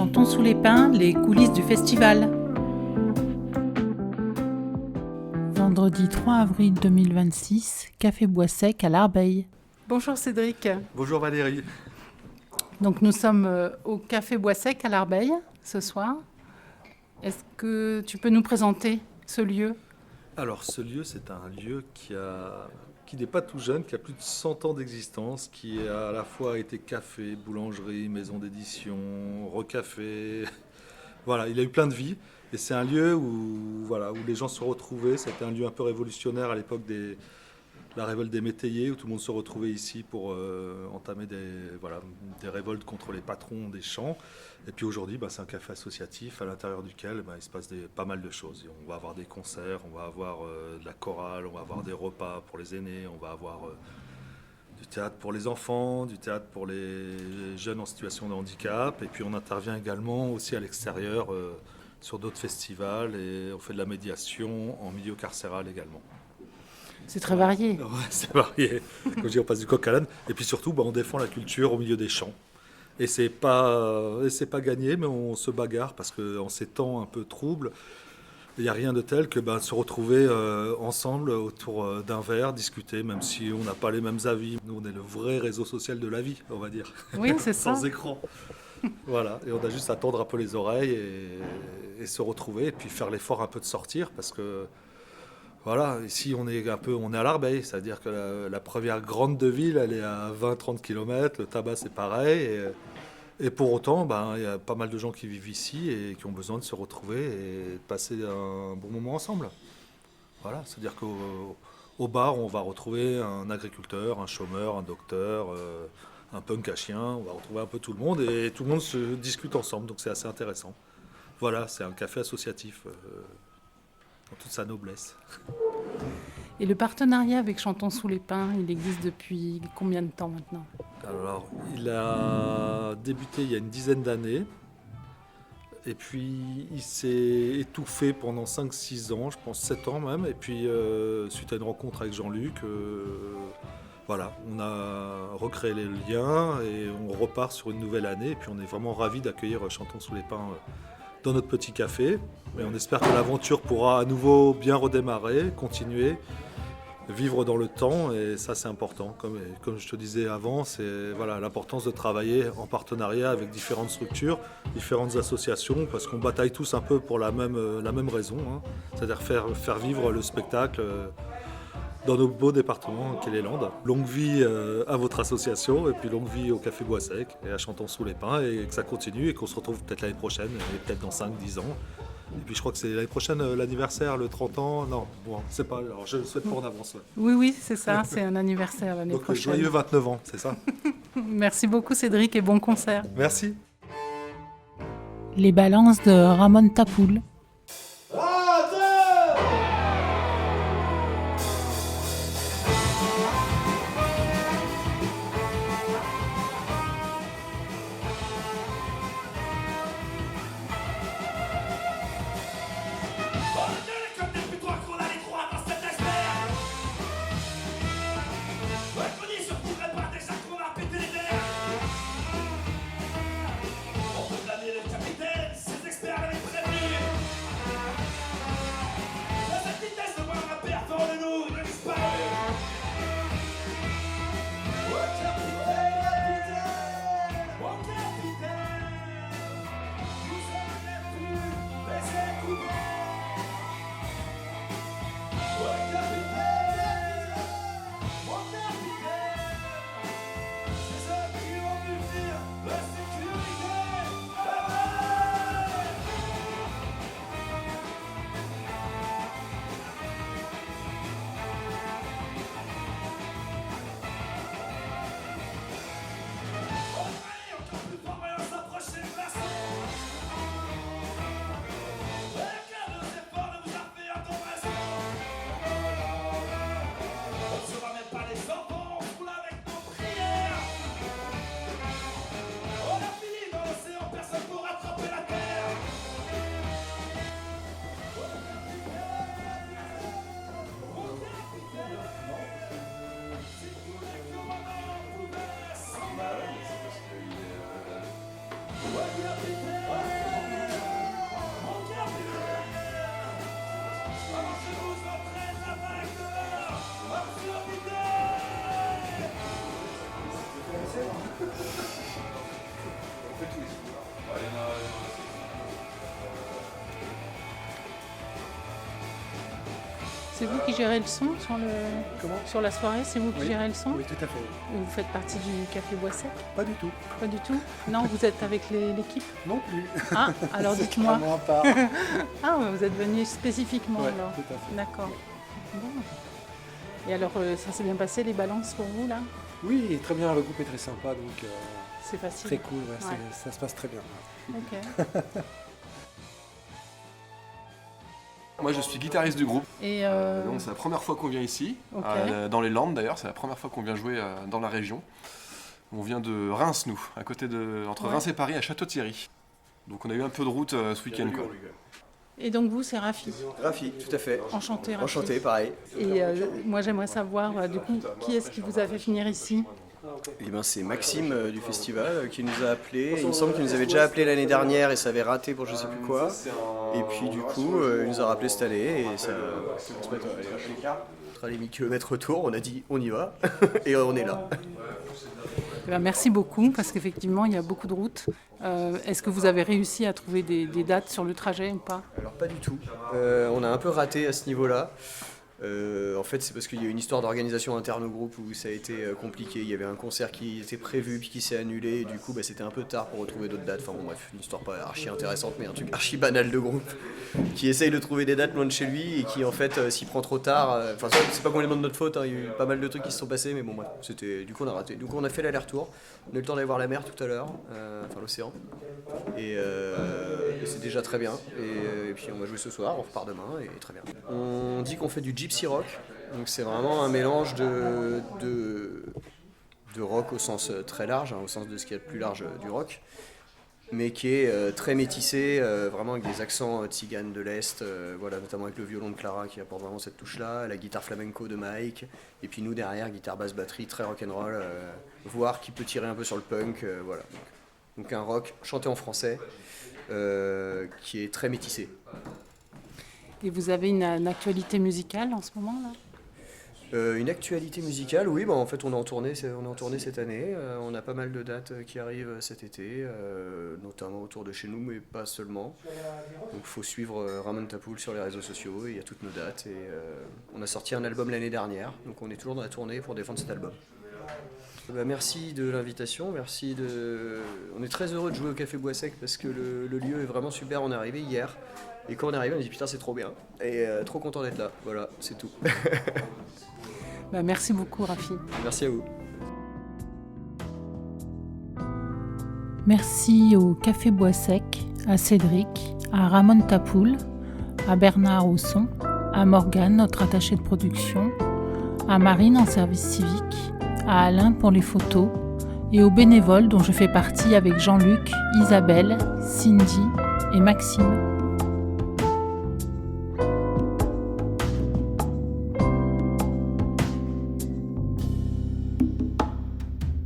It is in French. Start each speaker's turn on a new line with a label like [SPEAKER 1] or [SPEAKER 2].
[SPEAKER 1] Chantons sous les pins, les coulisses du festival. Vendredi 3 avril 2026, Café Bois Sec à l'Arbeille. Bonjour Cédric.
[SPEAKER 2] Bonjour Valérie.
[SPEAKER 1] Donc nous sommes au Café Bois Sec à l'Arbeille ce soir. Est-ce que tu peux nous présenter ce lieu ?
[SPEAKER 2] Alors ce lieu, c'est un lieu qui n'est pas tout jeune, qui a plus de 100 ans d'existence, qui a à la fois été café, boulangerie, maison d'édition, recafé. Voilà, il a eu plein de vies. Et c'est un lieu où les gens se retrouvaient. C'était un lieu un peu révolutionnaire à l'époque de la révolte des métayers, où tout le monde se retrouvait ici pour entamer des révoltes contre les patrons des champs. Et puis aujourd'hui, c'est un café associatif à l'intérieur duquel il se passe pas mal de choses. On va avoir des concerts, on va avoir de la chorale, on va avoir des repas pour les aînés, on va avoir du théâtre pour les enfants, du théâtre pour les jeunes en situation de handicap. Et puis on intervient également aussi à l'extérieur sur d'autres festivals et on fait de la médiation en milieu carcéral également.
[SPEAKER 1] C'est très varié.
[SPEAKER 2] Ouais, c'est varié. Comme je dis, on passe du coq à l'âne. Et puis surtout, on défend la culture au milieu des champs. Et c'est pas gagné, mais on se bagarre parce qu'en ces temps un peu troubles, il n'y a rien de tel que se retrouver ensemble autour d'un verre, discuter, même si on n'a pas les mêmes avis. Nous, on est le vrai réseau social de la vie, on va dire.
[SPEAKER 1] Oui, c'est ça.
[SPEAKER 2] Sans écran. Voilà, et on a juste à tendre un peu les oreilles et se retrouver, et puis faire l'effort un peu de sortir, parce que voilà, ici on est à l'Arbeille, c'est-à-dire que la première grande de ville, elle est à 20-30 km, le tabac c'est pareil, et pour autant, il y a pas mal de gens qui vivent ici et qui ont besoin de se retrouver et de passer un bon moment ensemble. Voilà, c'est-à-dire qu'au bar, on va retrouver un agriculteur, un chômeur, un docteur, un punk à chien, on va retrouver un peu tout le monde et tout le monde se discute ensemble, donc c'est assez intéressant. Voilà, c'est un café associatif dans toute sa noblesse.
[SPEAKER 1] Et le partenariat avec Chantons sous les pins, il existe depuis combien de temps maintenant ?
[SPEAKER 2] Alors, il a débuté il y a une dizaine d'années et puis il s'est étouffé pendant 5-6 ans, je pense 7 ans même, et puis suite à une rencontre avec Jean-Luc, on a recréé les liens et on repart sur une nouvelle année. Et puis on est vraiment ravis d'accueillir Chantons sous les pins dans notre petit café. Et on espère que l'aventure pourra à nouveau bien redémarrer, continuer, vivre dans le temps. Et ça, c'est important. Comme je te disais avant, c'est l'importance de travailler en partenariat avec différentes structures, différentes associations, parce qu'on bataille tous un peu pour la même raison, c'est-à-dire faire vivre le spectacle dans nos beaux départements qu'est les Landes. Longue vie à votre association et puis longue vie au Café Bois Sec et à Chantons sous les pins et que ça continue et qu'on se retrouve peut-être l'année prochaine et peut-être dans 5-10 ans. Et puis je crois que c'est l'année prochaine l'anniversaire, le 30 ans. Non, bon, c'est pas. Alors je le souhaite pas en avance. Ouais.
[SPEAKER 1] Oui, c'est ça, c'est un anniversaire l'année prochaine.
[SPEAKER 2] Donc joyeux 29 ans, c'est ça.
[SPEAKER 1] Merci beaucoup Cédric et bon concert.
[SPEAKER 2] Merci.
[SPEAKER 1] Les balances de Ramon Tapoul. C'est vous qui gérez le son sur la soirée, c'est vous qui
[SPEAKER 3] Oui.
[SPEAKER 1] gérez le son?
[SPEAKER 3] Oui, tout à fait.
[SPEAKER 1] Vous faites partie du Café Bois Sec?
[SPEAKER 3] Pas du tout.
[SPEAKER 1] Pas du tout? Non, vous êtes avec l'équipe?
[SPEAKER 3] Non plus.
[SPEAKER 1] Ah, alors dites-moi.
[SPEAKER 3] Vraiment à part.
[SPEAKER 1] Ah, vous êtes venu spécifiquement
[SPEAKER 3] Ouais,
[SPEAKER 1] alors?
[SPEAKER 3] tout à fait.
[SPEAKER 1] D'accord. Bon. Et alors, ça s'est bien passé les balances pour vous là?
[SPEAKER 3] Oui, très bien, le groupe est très sympa, donc
[SPEAKER 1] C'est facile?
[SPEAKER 3] très cool, ouais,
[SPEAKER 1] Ouais.
[SPEAKER 3] ça se passe très bien.
[SPEAKER 1] Ok.
[SPEAKER 4] Moi je suis guitariste du groupe,
[SPEAKER 1] Et
[SPEAKER 4] donc c'est la première fois qu'on vient ici,
[SPEAKER 1] Ok.
[SPEAKER 4] dans les Landes d'ailleurs, c'est la première fois qu'on vient jouer dans la région. On vient de Reims nous, entre
[SPEAKER 1] Ouais.
[SPEAKER 4] Reims et Paris à Château-Thierry. Donc on a eu un peu de route ce week-end quoi.
[SPEAKER 1] Et donc vous, c'est Rafi.
[SPEAKER 5] Rafi, tout à fait.
[SPEAKER 1] Enchanté, Rafi.
[SPEAKER 5] Enchanté, pareil.
[SPEAKER 1] Et moi, j'aimerais savoir, du coup, qui est-ce qui vous a fait finir ici?
[SPEAKER 5] Eh ben, c'est Maxime du festival qui nous a appelés. Il me semble qu'il nous avait déjà appelé l'année dernière et ça avait raté pour je sais plus quoi. Et puis du coup, il nous a rappelé cette année et ça on se met à l'écart. Entre les 1000 km retour, on a dit on y va et on est là.
[SPEAKER 1] Eh ben, merci beaucoup, parce qu'effectivement, il y a beaucoup de routes. Est-ce que vous avez réussi à trouver des dates sur le trajet ou pas?
[SPEAKER 5] Alors pas du tout. On a un peu raté à ce niveau-là. En fait, c'est parce qu'il y a une histoire d'organisation interne au groupe où ça a été compliqué. Il y avait un concert qui était prévu puis qui s'est annulé. Et du coup, c'était un peu tard pour retrouver d'autres dates. Enfin bon, bref, une histoire pas archi intéressante, mais un truc archi banal de groupe qui essaye de trouver des dates loin de chez lui et qui en fait s'y prend trop tard. Enfin, c'est pas complètement de notre faute. Hein. Il y a eu pas mal de trucs qui se sont passés, mais bon, bref, du coup on a raté. Du coup, on a fait l'aller-retour. On a eu le temps d'aller voir la mer tout à l'heure, enfin l'océan. Et c'est déjà très bien. Et puis on va jouer ce soir, on repart demain et très bien. On dit qu'on fait du gypsy rock, donc c'est vraiment un mélange de rock au sens très large, hein, au sens de ce qu'il y a de plus large du rock, mais qui est très métissé, vraiment avec des accents tziganes de l'Est, voilà, notamment avec le violon de Clara qui apporte vraiment cette touche-là, la guitare flamenco de Mike, et puis nous derrière, guitare basse batterie, très rock'n'roll, voire qui peut tirer un peu sur le punk, voilà. Donc un rock chanté en français qui est très métissé.
[SPEAKER 1] Et vous avez une actualité musicale en ce moment là?
[SPEAKER 5] Une actualité musicale, oui, en fait on est en tournée cette année, on a pas mal de dates qui arrivent cet été, notamment autour de chez nous, mais pas seulement. Donc il faut suivre Ramon Tapoul sur les réseaux sociaux, il y a toutes nos dates, et on a sorti un album l'année dernière, donc on est toujours dans la tournée pour défendre cet album. Merci de l'invitation, on est très heureux de jouer au Café Bois Sec parce que le lieu est vraiment super, on est arrivé hier, et quand on est arrivé on a dit putain c'est trop bien, et trop content d'être là, voilà, c'est tout.
[SPEAKER 1] Merci beaucoup, Rafi.
[SPEAKER 5] Merci à vous.
[SPEAKER 1] Merci au Café Bois Sec, à Cédric, à Ramon Tapoul, à Bernard au son, à Morgane, notre attaché de production, à Marine en service civique, à Alain pour les photos et aux bénévoles dont je fais partie avec Jean-Luc, Isabelle, Cindy et Maxime.